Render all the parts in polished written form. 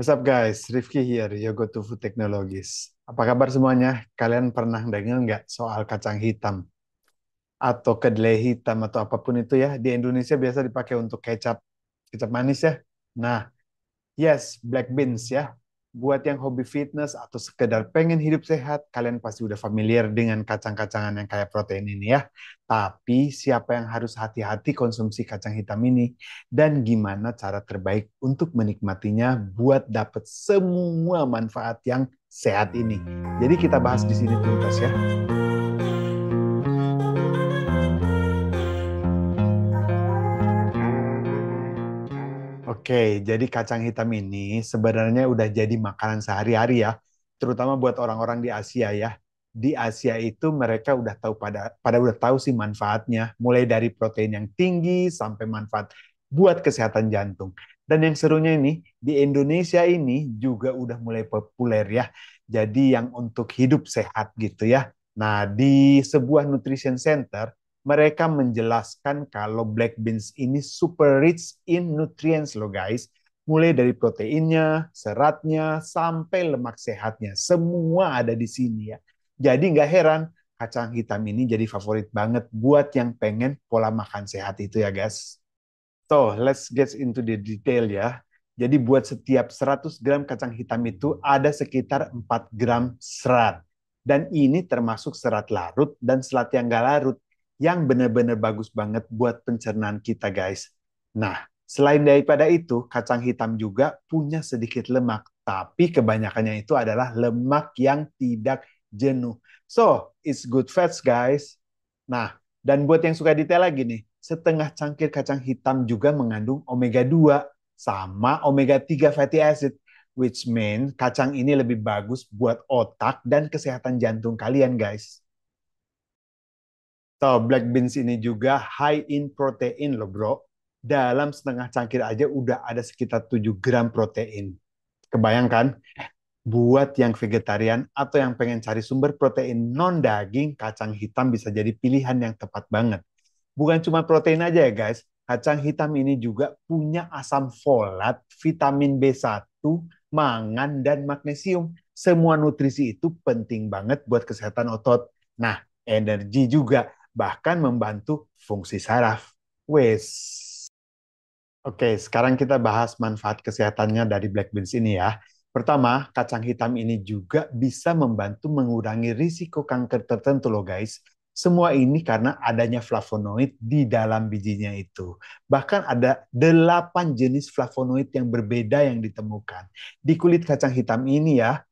What's up guys, Rifki here, Yogo to Food Technologies. Apa kabar semuanya? Kalian pernah dengar nggak soal kacang hitam atau kedelai hitam atau apapun itu ya? Di Indonesia biasa dipakai untuk kecap, kecap manis ya. Nah, yes, black beans ya. Buat yang hobi fitness atau sekedar pengen hidup sehat, kalian pasti udah familiar dengan kacang-kacangan yang kayak protein ini ya. Tapi siapa yang harus hati-hati konsumsi kacang hitam ini dan gimana cara terbaik untuk menikmatinya buat dapet semua manfaat yang sehat ini. Jadi kita bahas di sini tuntas ya. Oke, jadi kacang hitam ini sebenarnya udah jadi makanan sehari-hari ya, terutama buat orang-orang di Asia ya. Di Asia itu mereka udah tahu pada udah tahu sih manfaatnya, mulai dari protein yang tinggi sampai manfaat buat kesehatan jantung. Dan yang serunya ini di Indonesia ini juga udah mulai populer ya. Jadi yang untuk hidup sehat gitu ya. Nah, di sebuah nutrition center mereka menjelaskan kalau black beans ini super rich in nutrients loh guys. Mulai dari proteinnya, seratnya, sampai lemak sehatnya. Semua ada di sini ya. Jadi nggak heran kacang hitam ini jadi favorit banget buat yang pengen pola makan sehat itu ya guys. So, let's get into the detail ya. Jadi buat setiap 100 gram kacang hitam itu ada sekitar 4 gram serat. Dan ini termasuk serat larut dan serat yang gak larut. Yang benar-benar bagus banget buat pencernaan kita guys. Nah, selain daripada itu, kacang hitam juga punya sedikit lemak. Tapi kebanyakannya itu adalah lemak yang tidak jenuh. So, it's good fats guys. Nah, dan buat yang suka detail lagi nih, setengah cangkir kacang hitam juga mengandung omega 2 sama omega 3 fatty acid, which mean kacang ini lebih bagus buat otak dan kesehatan jantung kalian, guys. So, black beans ini juga high in protein loh, bro. Dalam setengah cangkir aja udah ada sekitar 7 gram protein. Kebayangkan? Buat yang vegetarian atau yang pengen cari sumber protein non daging, kacang hitam bisa jadi pilihan yang tepat banget. Bukan cuma protein aja ya guys, kacang hitam ini juga punya asam folat, vitamin B1, mangan, dan magnesium. Semua nutrisi itu penting banget buat kesehatan otot. Nah, energi juga, bahkan membantu fungsi saraf. Wes. Oke, sekarang kita bahas manfaat kesehatannya dari black beans ini ya. Pertama, kacang hitam ini juga bisa membantu mengurangi risiko kanker tertentu loh guys. Semua ini karena adanya flavonoid di dalam bijinya itu. Bahkan ada 8 jenis flavonoid yang berbeda yang ditemukan. Di kulit kacang hitam ini ya,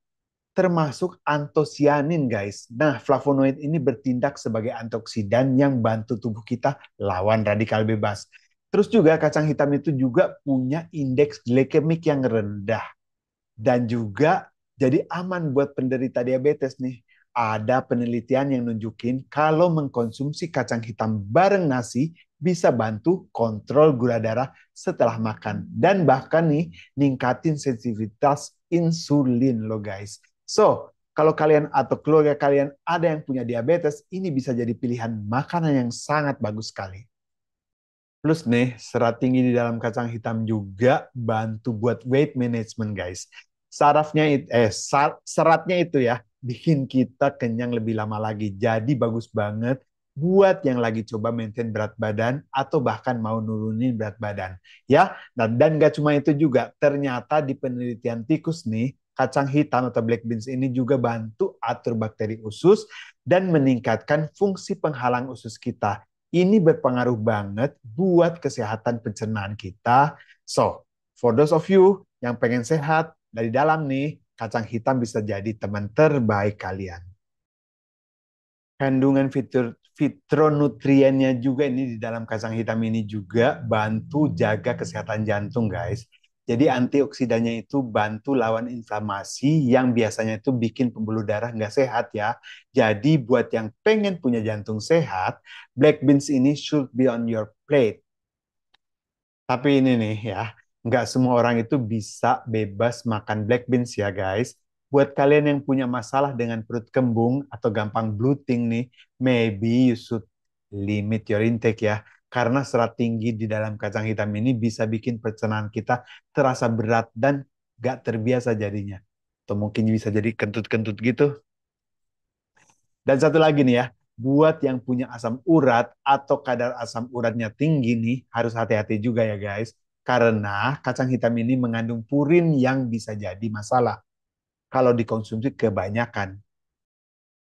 termasuk antosianin guys. Nah, flavonoid ini bertindak sebagai antioksidan yang bantu tubuh kita lawan radikal bebas. Terus juga kacang hitam itu juga punya indeks glikemik yang rendah dan juga jadi aman buat penderita diabetes nih. Ada penelitian yang nunjukin kalau mengkonsumsi kacang hitam bareng nasi bisa bantu kontrol gula darah setelah makan dan bahkan nih ningkatin sensitivitas insulin loh guys. So, kalau kalian atau keluarga kalian ada yang punya diabetes, ini bisa jadi pilihan makanan yang sangat bagus sekali. Plus nih, serat tinggi di dalam kacang hitam juga bantu buat weight management, guys. Seratnya itu ya bikin kita kenyang lebih lama lagi. Jadi bagus banget buat yang lagi coba maintain berat badan atau bahkan mau nurunin berat badan. Ya, dan gak cuma itu juga, ternyata di penelitian tikus nih, kacang hitam atau black beans ini juga bantu atur bakteri usus dan meningkatkan fungsi penghalang usus kita. Ini berpengaruh banget buat kesehatan pencernaan kita. So, for those of you yang pengen sehat dari dalam nih, kacang hitam bisa jadi teman terbaik kalian. Kandungan fitronutriennya juga ini di dalam kacang hitam ini juga bantu jaga kesehatan jantung, guys. Jadi antioksidannya itu bantu lawan inflamasi yang biasanya itu bikin pembuluh darah nggak sehat ya. Jadi buat yang pengen punya jantung sehat, black beans ini should be on your plate. Tapi ini nih ya, nggak semua orang itu bisa bebas makan black beans ya guys. Buat kalian yang punya masalah dengan perut kembung atau gampang bloating nih, maybe you should limit your intake ya. Karena serat tinggi di dalam kacang hitam ini bisa bikin pencernaan kita terasa berat dan nggak terbiasa jadinya. Atau mungkin bisa jadi kentut-kentut gitu. Dan satu lagi nih ya, buat yang punya asam urat atau kadar asam uratnya tinggi nih, harus hati-hati juga ya guys. Karena kacang hitam ini mengandung purin yang bisa jadi masalah kalau dikonsumsi kebanyakan.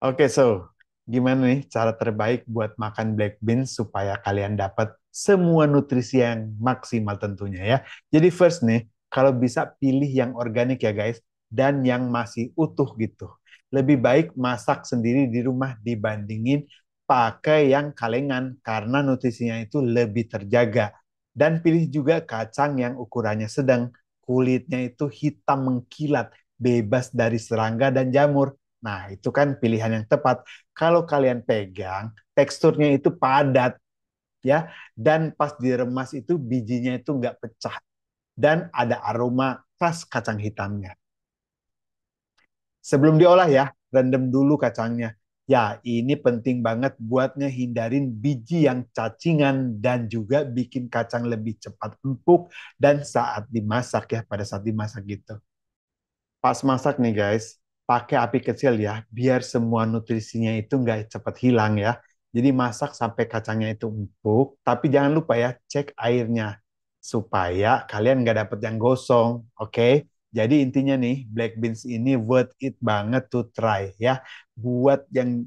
Oke, so gimana nih cara terbaik buat makan black beans supaya kalian dapat semua nutrisi yang maksimal tentunya ya. Jadi first nih, kalau bisa pilih yang organik ya guys, dan yang masih utuh gitu. Lebih baik masak sendiri di rumah dibandingin pakai yang kalengan karena nutrisinya itu lebih terjaga. Dan pilih juga kacang yang ukurannya sedang, kulitnya itu hitam mengkilat, bebas dari serangga dan jamur. Nah, itu kan pilihan yang tepat. Kalau kalian pegang, teksturnya itu padat, ya, dan pas diremas itu bijinya itu nggak pecah, dan ada aroma khas kacang hitamnya. Sebelum diolah ya, rendam dulu kacangnya. Ya, ini penting banget buat ngehindarin biji yang cacingan dan juga bikin kacang lebih cepat empuk dan saat dimasak ya, pada saat dimasak gitu. Pas masak nih guys, pakai api kecil ya, biar semua nutrisinya itu nggak cepat hilang ya. Jadi masak sampai kacangnya itu empuk, tapi jangan lupa ya, cek airnya. Supaya kalian nggak dapet yang gosong, oke? Jadi intinya nih, black beans ini worth it banget to try ya. Buat yang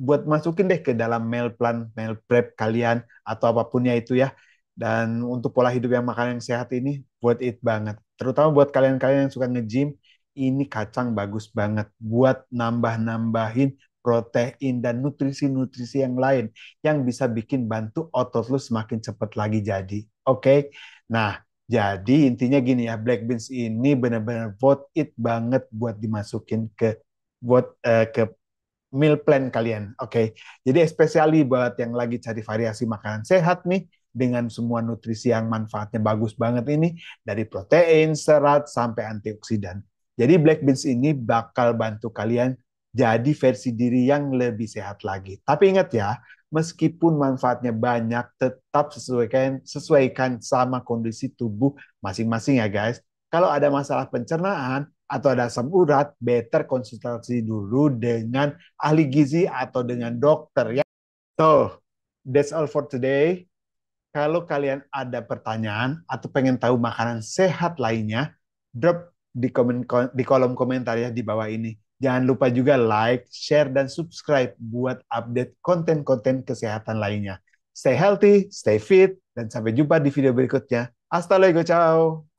buat masukin deh ke dalam meal plan, meal prep kalian atau apapun ya itu ya. Dan untuk pola hidup yang makan yang sehat ini worth it banget. Terutama buat kalian-kalian yang suka nge-gym, ini kacang bagus banget buat nambah-nambahin protein dan nutrisi-nutrisi yang lain yang bisa bikin bantu otot lu semakin cepat lagi jadi. Oke. Nah, jadi intinya gini ya, black beans ini benar-benar worth it banget buat dimasukin ke meal plan kalian. Oke. Jadi especially buat yang lagi cari variasi makanan sehat nih dengan semua nutrisi yang manfaatnya bagus banget ini dari protein, serat sampai antioksidan. Jadi black beans ini bakal bantu kalian jadi versi diri yang lebih sehat lagi. Tapi ingat ya, meskipun manfaatnya banyak, tetap sesuaikan sama kondisi tubuh masing-masing ya guys. Kalau ada masalah pencernaan atau ada asam urat, better konsultasi dulu dengan ahli gizi atau dengan dokter ya. So, that's all for today. Kalau kalian ada pertanyaan atau pengen tahu makanan sehat lainnya, drop di kolom komentar ya di bawah ini. Jangan lupa juga like, share, dan subscribe buat update konten-konten kesehatan lainnya. Stay healthy, stay fit, dan sampai jumpa di video berikutnya. Hasta luego, ciao!